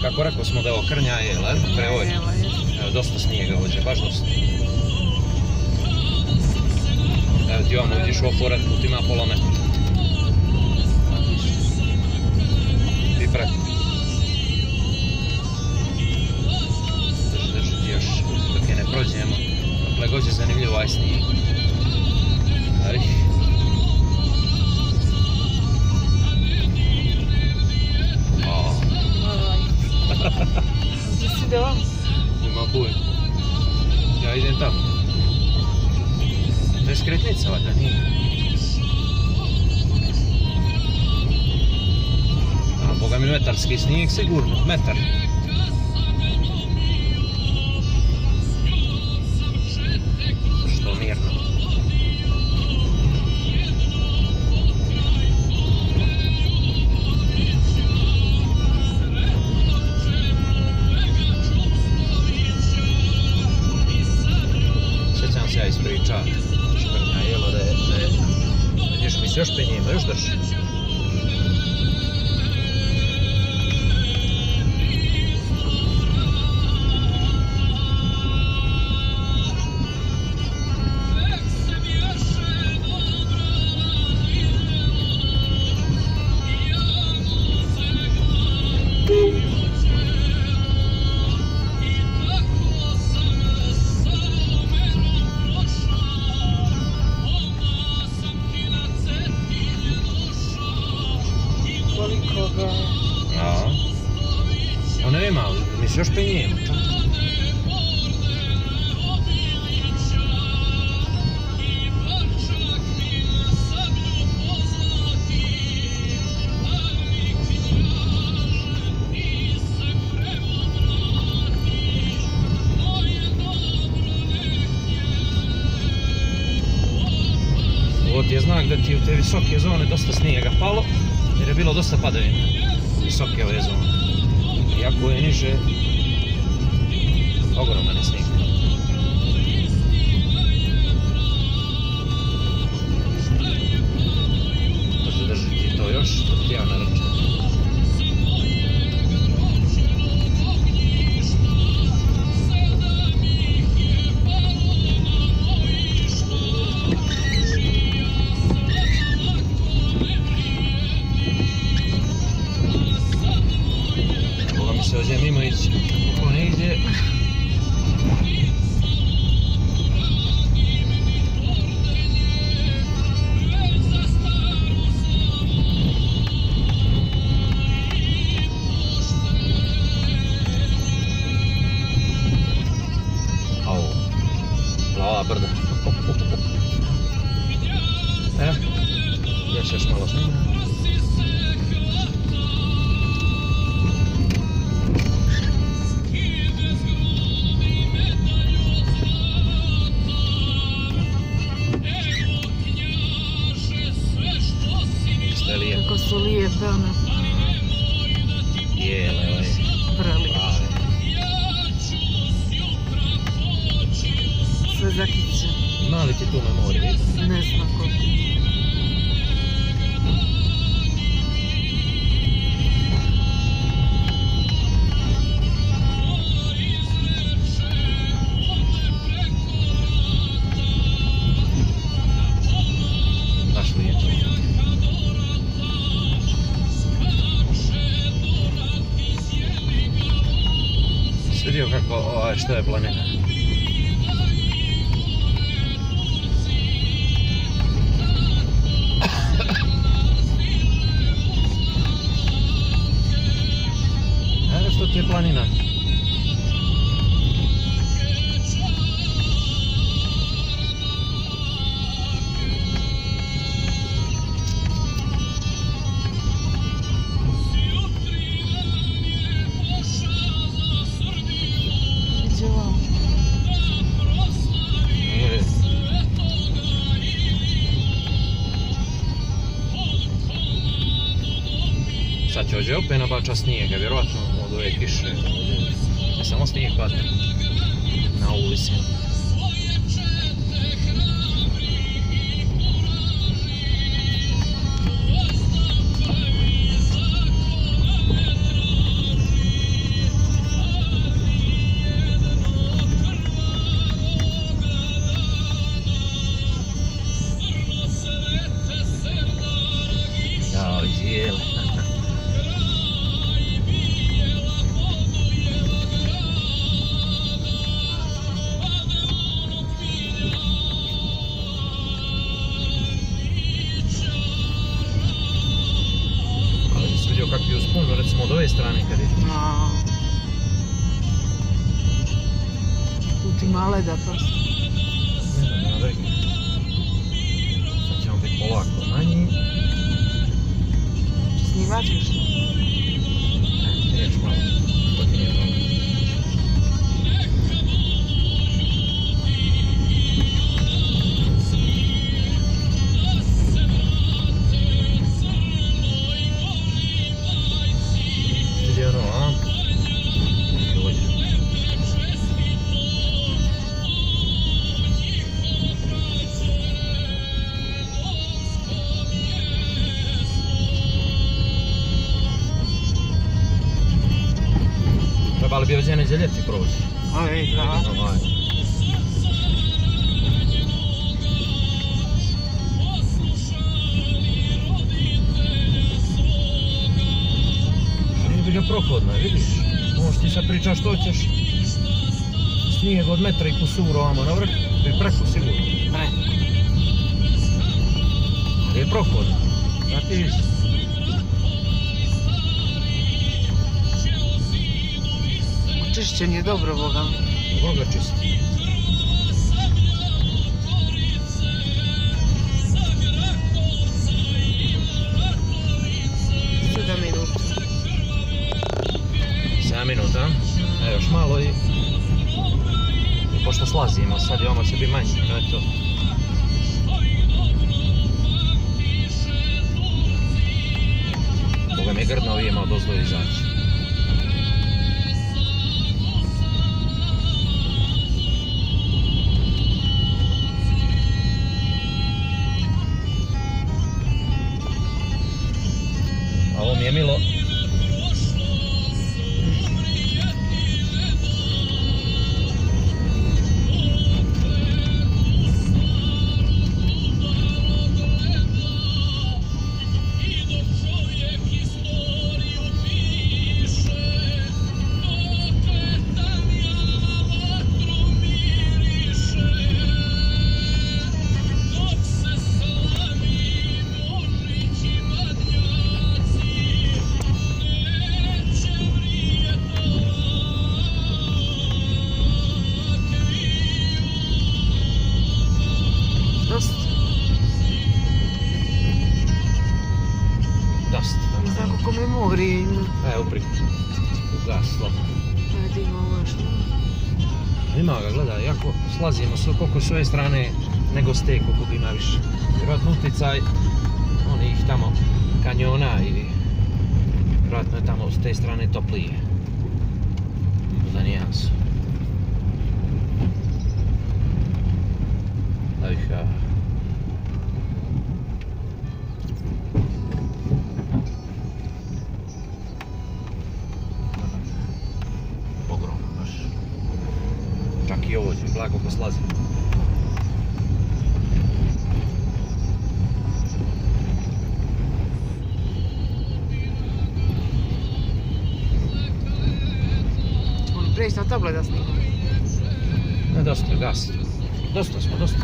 Kako rekao smo da je ovo Krnja jela, Prevoj. Evo, dosta snijega ovdje, baš dosta. Evo ti ovamo vidiš oforat, put ima pola metra. I preko. Drži ti još, dok je ne prođemo. Dakle, god je zanimljivo ovaj snijeg. Aj. Gdje si ide vam? Ima buj. Ja idem tamo. To je skretnica, valjda nije. A boga mi metarski snijeg sigurno, metar. Što mirno. Sjećam se ja ispričao. Škrnja jelo da je... Vidiš mi se još penjima, još drži. Koliko ga... Ja. A nema, mi se još penjima. Ovo ti je znak da ti u te visoke zone dosta snijega palo, jer je bilo dosta padavina u visoke ove zone. Iako je niže, ogroman je snijeg. Drži ti to još, dok ti ja naručam. Se ovdje mimo ići ko ne ide. Au, plava brda. Još malo snima. Kako su lijepe one. Jele, ovaj. Prelijepe. Sve zakiće. Ima li ti tu memoriju? Ne znam koliko. Baš lijepo. Vidio kako, što je planina. Evo što ti je planina. Sad će ovdje opet nabača snijega, vjerojatno od ove kiše. Ne samo snijeg pada na ulici. bijele. Ali nisi vidio kakvi usponu, recimo od ove strane kad je. A. Tu ti ima leda prosto. Ne, reki. Sad ćemo biti polako manji. Snimat još? Još malo. Počinje malo. Vidi ono, a? Dođe. Trebali bi ovdje neđe ljeti proći. Oj, da. Ovaj. Nije bi ga prohodno, vidiš? Možeš ti sad pričaš što ćeš. Snijeg od metra i kusuru ovamo na vrh, ili preko sigurno. Preko. Ali je prohodno. Znati Čišćen je dobro, Boga mi. dobro ga čisti. Sedam minuta. 7 minuta. Evo još malo i pošto slazimo, sad je ono će biti manji, to je to. Boga mi je grdno ovijema od ozdo izaći. A ovo mi je milo. Dosta. Ne znam kako me mori. Evo ugas, slobodno. Ajde, ima ovo još. Ima ga, gledaj, jako slazimo sve koliko s ove strane nego s te koliko ima više. Vjerojatno utjecaj onih tamo kanjona i vjerojatno je tamo s te strane toplije. Za nijansu. Da ih ogromno baš. Čak i ovo će blago poslazi. On preći na table da snimam. Ne, dosta, gas. Dosta smo, dosta.